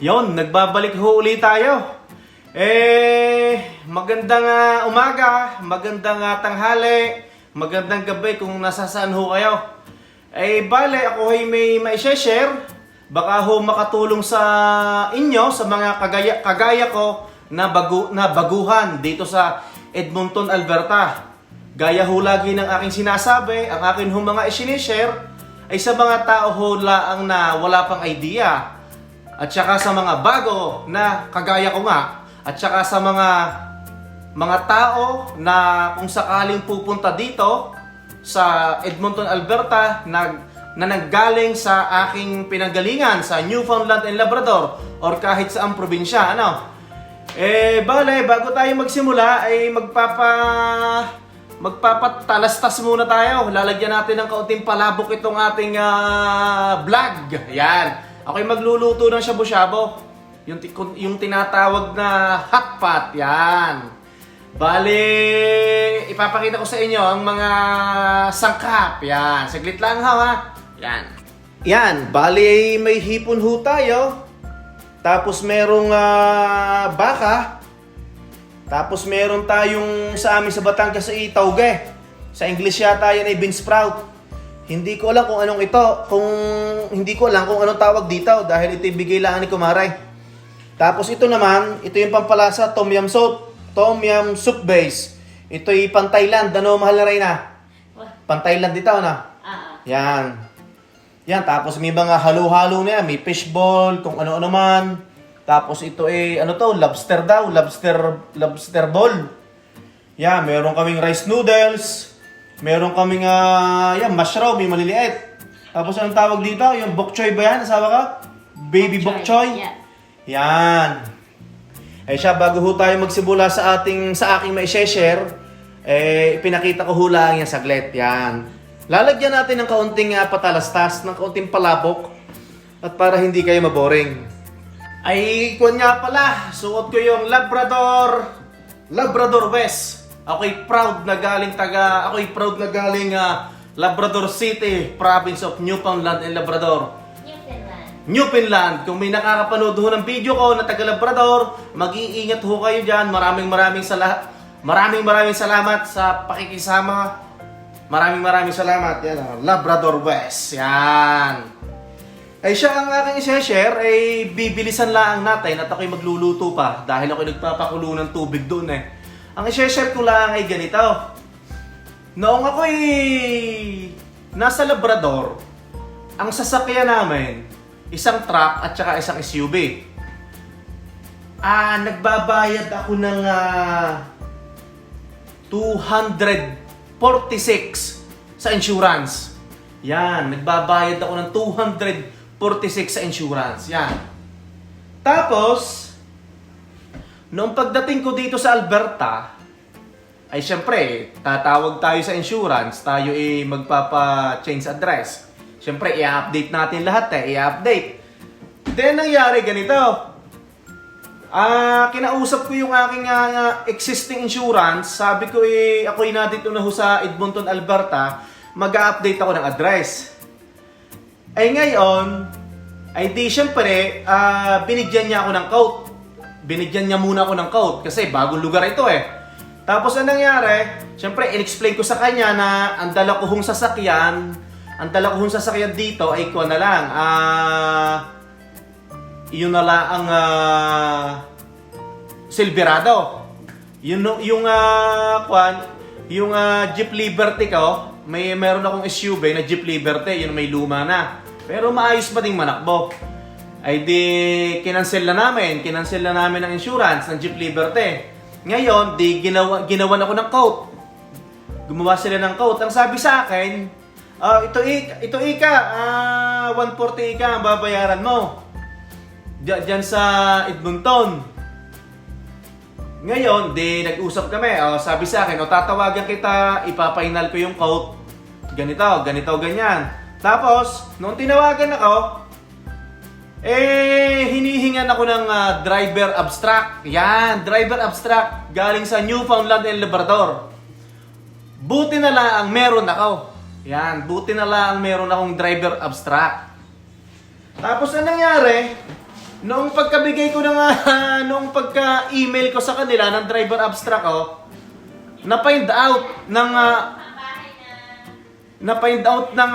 Yon, nagbabalik ho ulit tayo. Magandang umaga, magandang tanghali, magandang gabi kung nasasaan ho kayo. Bale, ako ay may share. Baka ho makatulong sa inyo, sa mga kagaya ko na baguhan dito sa Edmonton, Alberta. Gaya ho lagi ng aking sinasabi, ang akin ho mga isinishare ay sa mga tao ho laang na wala pang idea. At saka sa mga bago na kagaya ko nga. At saka sa mga tao na kung sakaling pupunta dito sa Edmonton, Alberta na nanggaling sa aking pinanggalingan sa Newfoundland and Labrador or kahit saang probinsya, ano? Bale, bago tayo magsimula ay magpapatalastas muna tayo. Lalagyan natin ng kaunting palabok itong ating vlog. Yan. Ako'y magluluto ng shabu-shabu. Yung tinatawag na hot pot. Yan. Bale, ipapakita ko sa inyo ang mga sangkap. Yan. Saglit lang ha. Yan. Yan. Bale, may hipon ho tayo. Tapos merong baka. Tapos meron tayong sa amin sa Batangas ay tauge. Sa English yata yan ay bean sprout. Hindi ko alam kung anong ito, hindi ko alam kung anong tawag dito dahil ito ibigay lang ni Kumaray. Tapos ito naman, ito yung pampalasa, tom yum soup base. Ito yung pan-Thailand, ano mahal na rin na? Pan-Thailand dito, na? Yan. Yan, tapos may mga halo-halo na yan, may fishball, kung ano-ano man. Tapos ito ano to, lobster daw, lobster ball. Yan, meron kaming rice noodles. Meron kaming mushroom, may maliliit. Tapos anong tawag dito? Yung bok choy ba yan? Asawa ka? Baby bok choy? Yeah. Yan. Siya, bago ho tayo magsimula sa aking may share, pinakita ko hula yan saglit. Yan. Lalagyan natin ng kaunting patalastas, ng kaunting palabok, at para hindi kayo maboring. Kung nga pala, suot ko yung Labrador West. Ako'y proud na galing Labrador City, province of Newfoundland and Labrador. Newfoundland. Kung may nakakapanood ho ng video ko na taga Labrador, mag-iingat ho kayo dyan. Maraming salamat sa pakikisama. Maraming salamat. Yan, Labrador West. Yan. Siya ang aking i-share bibilisan lang natin at ako'y magluluto pa dahil ako'y nagpapakulo ng tubig doon Ang i-share ko lang ay ganito. Noong ako'y nasa Labrador, ang sasakyan namin, isang truck at saka isang SUV. Nagbabayad ako ng 246 sa insurance. Yan, nagbabayad ako ng 246 sa insurance. Yan. Tapos, noong pagdating ko dito sa Alberta, ay syempre, tatawag tayo sa insurance, tayo magpapa-change address. Syempre, i-update natin lahat i-update. Then, nangyari ganito. Kinausap ko yung aking existing insurance. Sabi ko ako'y nandito na ho sa Edmonton, Alberta. Mag-update ako ng address. Ngayon, di syempre, binigyan niya ako ng code. Binigyan niya muna ako ng code kasi bagong lugar ito Tapos anong nangyari? Siyempre, in-explain ko sa kanya na ang dala ko hong sasakyan dito ay kuha na lang. Yun na lang ang Silverado. Yung Jeep Liberty ko, meron akong SUV na Jeep Liberty, yun may luma na. Pero maayos pa ding manakbo. Kinansel na namin ang insurance ng Jeep Liberty. Ngayon, ginawan ako ng quote. Gumawa sila ng quote. Ang sabi sa akin, ito ika, 140 ika ang babayaran mo. Diyan sa Edmonton. Ngayon, nag-usap kami. Sabi sa akin, tatawagan kita, ipapainal ko yung quote. Ganito, ganyan. Tapos, nung tinawagan ako, hinihingan ako ng driver abstract. Yan, driver abstract galing sa Newfoundland and Labrador. Buti na lang meron ako. Yan, buti na lang meron akong driver abstract. Tapos anong nangyari? Noong pagkabigay ko ng noong pagka-email ko sa kanila ng driver abstract ko, na-find out ng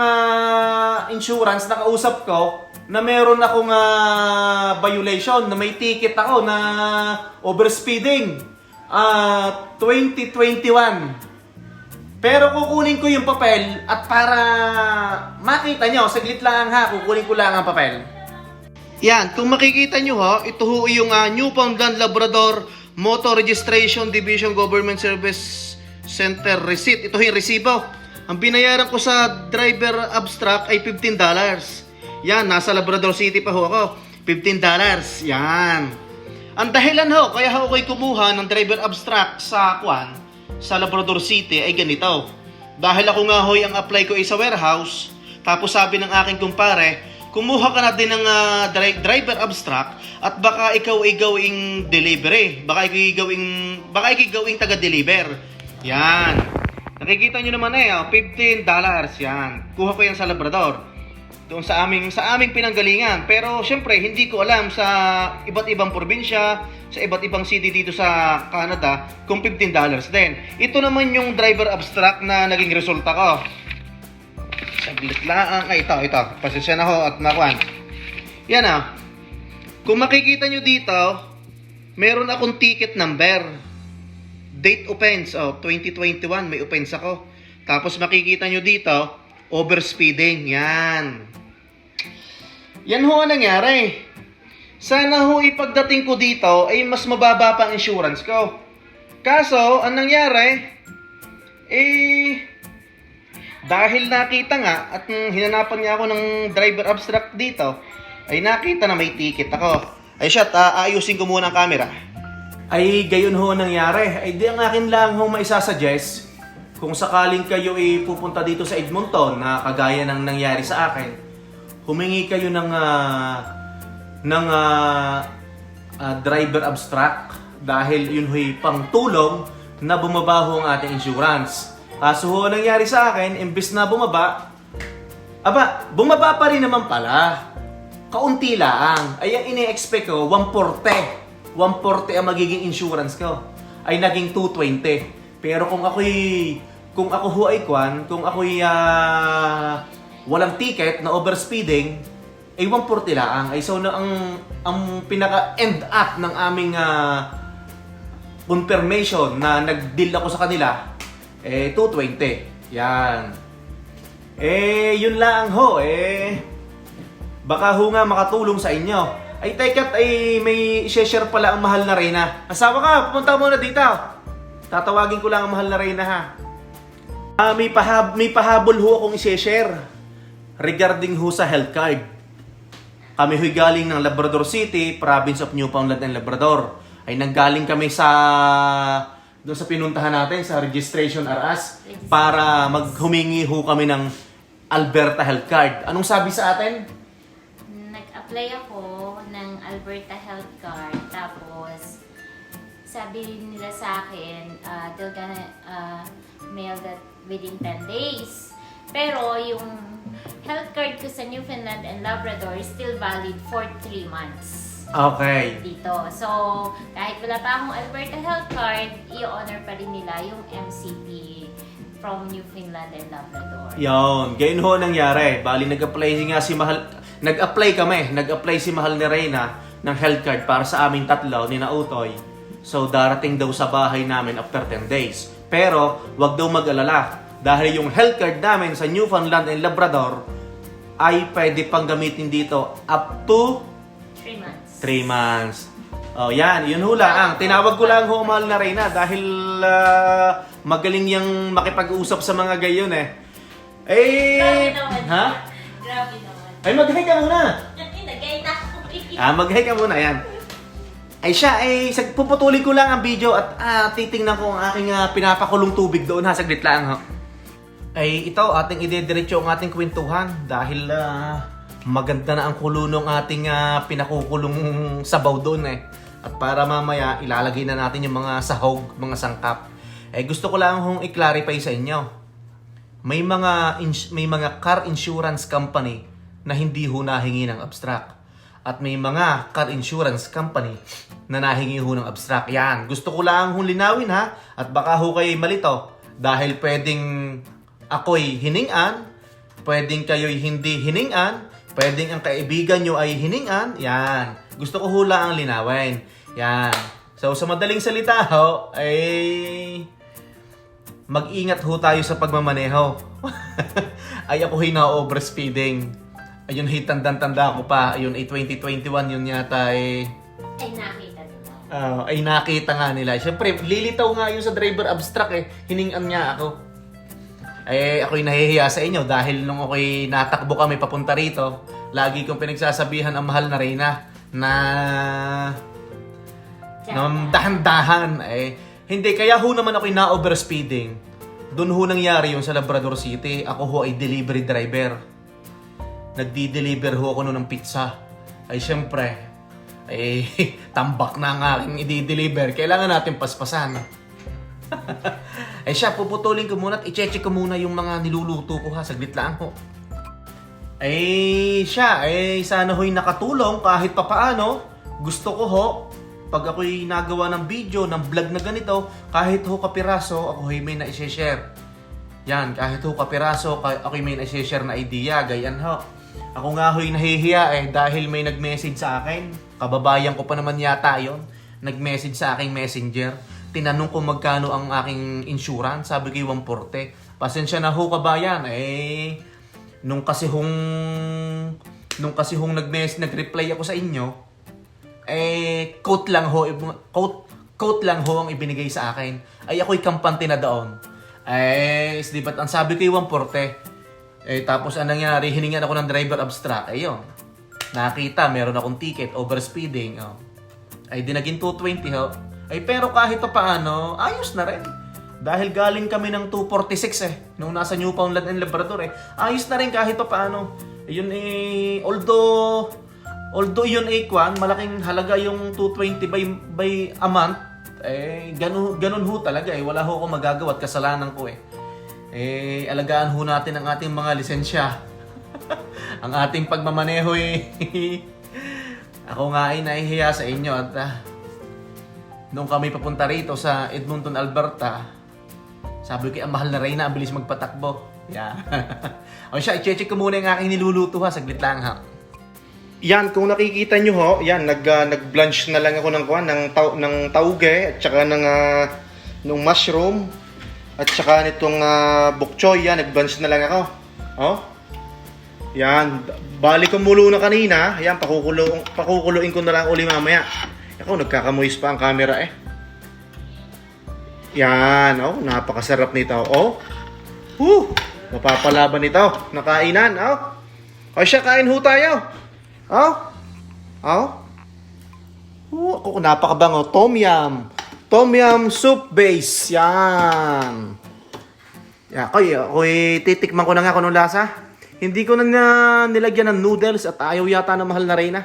insurance, nakausap ko na meron akong violation, na may ticket ako na overspeeding 2021. Pero kukunin ko yung papel at para makita nyo, saglit lang ha, kukunin ko lang ang papel. Yan, kung makikita nyo ha, ito ho yung Newfoundland Labrador Motor Registration Division Government Service Center receipt. Ito yung resibo. Ang binayaran ko sa driver abstract ay $15. Yan, nasa Labrador City pa ho ako. $15. Yan. Ang dahilan ho, kaya ho ako'y kumuha ng driver abstract sa Labrador City ay ganito. Dahil ako nga ho'y ang apply ko ay sa warehouse, tapos sabi ng aking kumpare, kumuha ka na din ng driver abstract at baka ikaw ay gawing delivery. Baka ikaw gawing taga-deliver. Yan. Nakikita nyo naman $15. Yan. Kuha ko yan sa Labrador. Doon sa aming pinanggalingan. Pero syempre, hindi ko alam sa iba't ibang probinsya, sa iba't ibang city dito sa Canada, kung $15 din. Ito naman yung driver abstract na naging resulta ko. Saglit lang. Ito. Pasensya na ho at nakuan. Yan Kung makikita nyo dito, meron akong ticket number. Date offense. 2021, may offense ako. Tapos makikita nyo dito, overspeeding. Yan. Yan ho ang nangyari. Sana ho ipagdating ko dito ay mas mababa pa ang insurance ko. Kaso, ang nangyari, dahil nakita nga at hinanapan niya ako ng driver abstract dito, ay nakita na may ticket ako. Ay shit, aayusin ko muna ang camera. Ay gayon ho nangyari. Ay di ang akin lang ho maisasuggest, kung sakaling kayo ay pupunta dito sa Edmonton na kagaya ng nangyari sa akin, humingi kayo ng driver abstract dahil yun ho'y pangtulong na bumaba ho ang ating insurance. Kaso ho nangyari sa akin, imbis na bumaba pa rin naman pala. Kaunti lang. Ay ang ini-expect ko, 140 ang magiging insurance ko. Ay naging 220. Pero kung ako'y walang ticket na overspeeding, ay 140 lang. Ay so na ang pinaka-end up ng aming confirmation na nag-deal ako sa kanila, 220. Yan. Yun lang ho. Baka ho nga makatulong sa inyo. Ay, teka't may i-share pala ang mahal na Reyna. Asawa ka, pupunta muna dito. Tatawagin ko lang ang mahal na Reyna ha. May pahabol ho akong i-share regarding ho sa health card. Kami ho'y galing ng Labrador City, province of Newfoundland and Labrador. Ay nanggaling kami doon sa pinuntahan natin sa registration RS para maghumingi ho kami ng Alberta Health Card. Anong sabi sa atin? Nag-apply ako ng Alberta Health Card, tapos sabi nila sa akin, they're gonna mail that within 10 days. Pero yung health card ko sa Newfoundland and Labrador is still valid for 3 months. Okay. Dito. So, kahit wala pa akong Alberta Health Card, i-honor pa rin nila yung MCP from Newfoundland and Labrador. Yon, gayon ho nangyari. Bali nag-apply si Mahal ni Reyna ng health card para sa aming tatlo ni Nautoy. So darating daw sa bahay namin after 10 days. Pero wag daw mag-alala dahil yung health card namin sa Newfoundland and Labrador ay pwede pang gamitin dito up to 3 months. 3 months. Oh, yan. Yun ho lang. Tinawag ko lang ho Mahal na Reyna dahil magaling yung makipag-usap sa mga gayon Grabe naman. Ha? Grabe naman. Ay, mag-hi ka muna. Nagay na ako. Mag-hi ka muna. Yan. Ay siya, puputulin ko lang ang video at titingnan ko ang aking pinapakulong tubig doon ha. Saglit lang ho. Ay ito, ating idediretso ang ating kwentuhan dahil maganda na ang kulo ng ating pinakukulong sabaw doon At para mamaya ilalagay na natin yung mga sahog, mga sangkap. Gusto ko lang hong i-clarify sa inyo. May mga car insurance company na hindi ho nahingi ng abstract. at may mga car insurance company na nahingi ho ng abstract. Yan, gusto ko lang hong linawin ha, at baka ho kayo malito dahil pwedeng ako'y hiningan, pwedeng kayo'y hindi hiningan, pwedeng ang kaibigan nyo ay hiningan. Yan, gusto ko hula ang linawin. Yan, so sa madaling salita ho, ay mag-ingat ho tayo sa pagmamaneho. Ay ako'y na-overspeeding. Ayun, tanda-tanda ko pa. Ayun, 2021 yun yata Ay, nakita nila. ay nakita nga nila. Siyempre, lilitaw nga yun sa driver abstract eh. Hiningan niya ako. Ako'y nahihiya sa inyo dahil nung ako'y natakbo kami papunta rito, lagi kong pinagsasabihan ang mahal na Reyna na dahan-dahan. Hindi, kaya ho naman ako'y na-overspeeding. Doon ho nangyari yung sa Labrador City. Ako ho ay delivery driver. Nagdi-deliver ho ako noon ng pizza. Ay syempre, tambak na ang aking i-deliver. Kailangan natin paspasan. Siya, puputulin ko muna at i-check ko muna yung mga niluluto ko ha. Saglit lang ho. Siya, sana ho'y nakatulong kahit papaano. Gusto ko ho, pag ako'y nagawa ng video, ng vlog na ganito, kahit ho kapiraso, ako ho'y may na-share. Yan, kahit ho kapiraso, ako'y may na-share na idea, gayan ho. Ako nga ho'y nahihiya dahil may nag-message sa akin. Kababayan ko pa naman yata yon. Nag-message sa aking messenger. Tinanong ko magkano ang aking insurance. Sabi ko 140. Pasensya na ho kabayan. Nung kasi hong nag-reply ako sa inyo, quote lang ho ang ibinigay sa akin. Ay ako'y kampante na doon. Di ba't ang sabi ko 140. Tapos ang nangyari, hiningan ako ng driver abstract. Ayun. Nakita, meron akong ticket, overspeeding. Di naging 220 ho. Pero kahit pa paano, ayos na rin. Dahil galing kami ng 246 nung nasa Newfoundland and Labrador Ayos na rin kahit pa paano. Yun although yun malaking halaga yung 220 by a month. Ganun ho talaga Wala ho akong magagawa at kasalanan ko alagaan ho natin ang ating mga lisensya. Ang ating pagmamaneho Ako nga ay nahihiya sa inyo at nung kami papunta rito sa Edmonton, Alberta, sabi ko ang mahal na Reyna, ang bilis magpatakbo. Yeah. Siya, i-check ko muna yung aking niluluto ha, saglit lang ha. Yan, kung nakikita nyo ho, yan, nag-blanch na lang ako ng tauge at saka ng mushroom at saka nitong bok choy. Yan, nag-blanch na lang ako. Yan, bali ko mulo na kanina. Yan, pakukuluin ko na lang uli mamaya. Ako, nagkakamoist pa ang camera Yan, napakasarap nito. Mapapalaban ito. Nakainan, siya, kain ho tayo. Ako, napakabango. Tom yum soup base. Yan. Ako'y titikman ko na nga kung anong lasa. Hindi ko na nilagyan ng noodles at ayaw yata ng mahal na Reyna.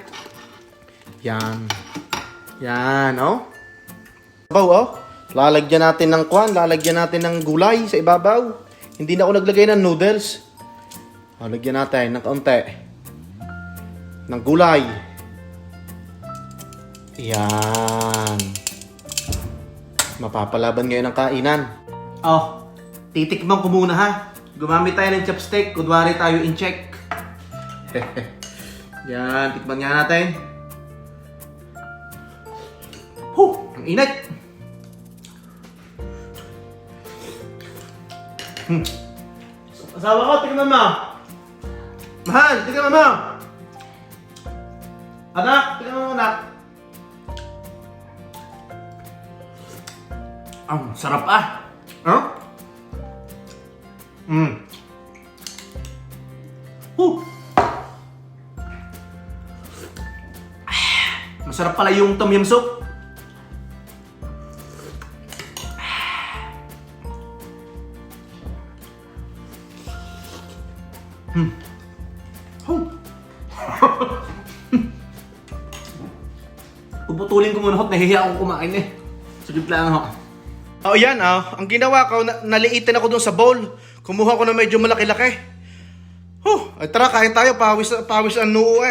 Yan, Sabaw, lalagyan natin ng lalagyan natin ng gulay sa ibabaw. Hindi na ako naglagay ng noodles. Lagyan natin ng kaunti ng gulay. Yan. Mapapalaban ngayon ang kainan. Titikman ko muna ha. Gumamit tayo ng chopstick. Kunwari tayo in check. Yan, tikman nga natin. Ang init. Asawa ko, tingnan mo. Mahal, tingnan mo. Anak, tingnan mo anak. Ang sarap Masarap pala yung tom yum soup. Puputulin ko muna nahihiya akong kumain Saglit lang yan ang ginawa ko, naliitin ako dun sa bowl. Kumuha ko na medyo malaki-laki. Ay tara, kain tayo, pawis ang noo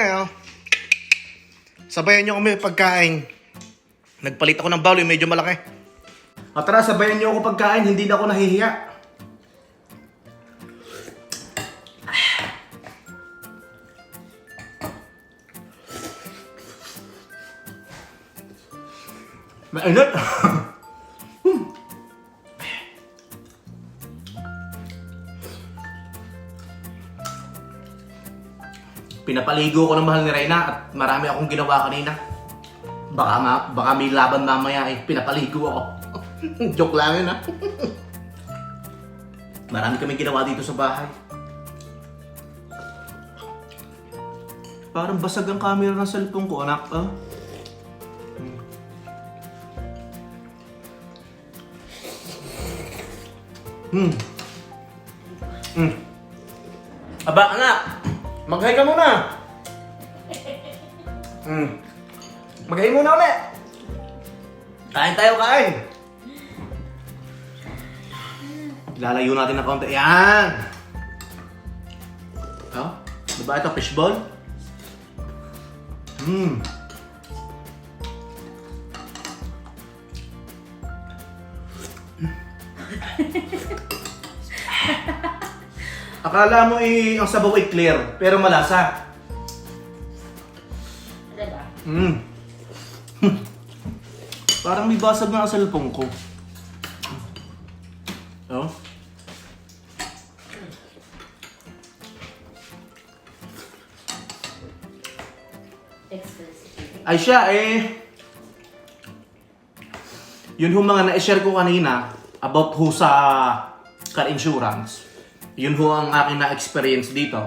Sabayan nyo kami pagkain. Nagpalit ako ng bowl, yung medyo malaki. At tara, sabayan nyo ako pagkain, hindi na ako nahihiya. Mainit! Pinapaligo ko ng mahal ni Reyna at marami akong ginawa kanina. Baka may laban mamaya eh. Pinapaligo ako. Joke lang yun ha. Marami kami ginawa dito sa bahay. Parang basag ang camera ng cellphone ko, anak. Ah. Aba, anak! Mag-hi ka muna! Mag-hi muna ulit! Kain tayo, kain! Lalayo natin ng konti. Yan! Oh, diba ito? Fishball? Akala mo ang sabaw ay clear, pero malasa. Diba? Parang may basag na ang cellphone ko. Oh? Exclusive. Ay siya yun ho mga na-share ko kanina about ho sa car insurance. Yun ho ang aking na-experience dito.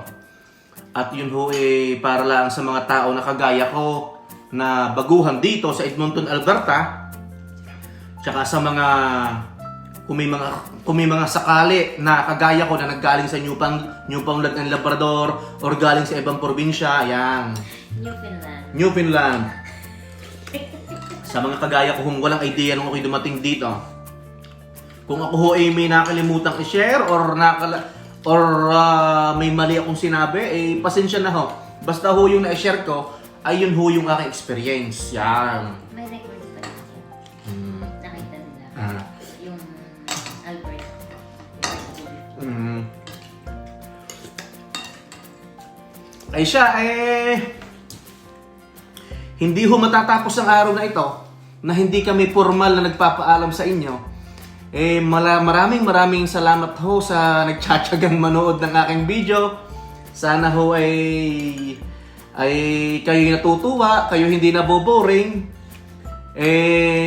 At yun ho para lang sa mga tao na kagaya ko na baguhan dito sa Edmonton, Alberta. Tsaka sa mga kung may mga sakali na kagaya ko na naggaling sa Newfoundland and Labrador or galing sa ibang probinsya, yan. Newfoundland. Sa mga kagaya ko kung walang idea nung ako'y dumating dito. Kung ako ho ay may nakalimutang i-share or may mali akong sinabi, pasensya na ho. Basta ho yung na-share ko, ay yun ho yung aking experience. Yan. May record pa rin. Nakita nila. Yung Albert. Ay siya, hindi ho matatapos ang araw na ito na hindi kami formal na nagpapaalam sa inyo. Maraming salamat ho sa nagtsatsagang manood ng aking video. Sana ho ay kayo natutuwa, kayo hindi naboboring.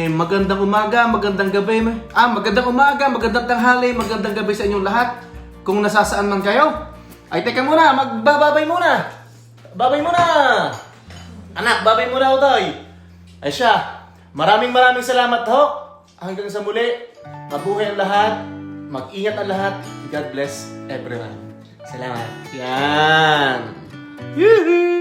Magandang umaga, magandang gabi. Magandang umaga, magandang tanghali, magandang gabi sa inyong lahat. Kung nasasaan man kayo. Ay, teka muna, magbababay muna. Babay muna. Anak, babay muna, Utoy. Ay siya, maraming salamat ho. Hanggang sa muli. Mabuhay ang lahat. Mag-ingat ang lahat. God bless everyone. Salamat. Yan. Yoo-hoo!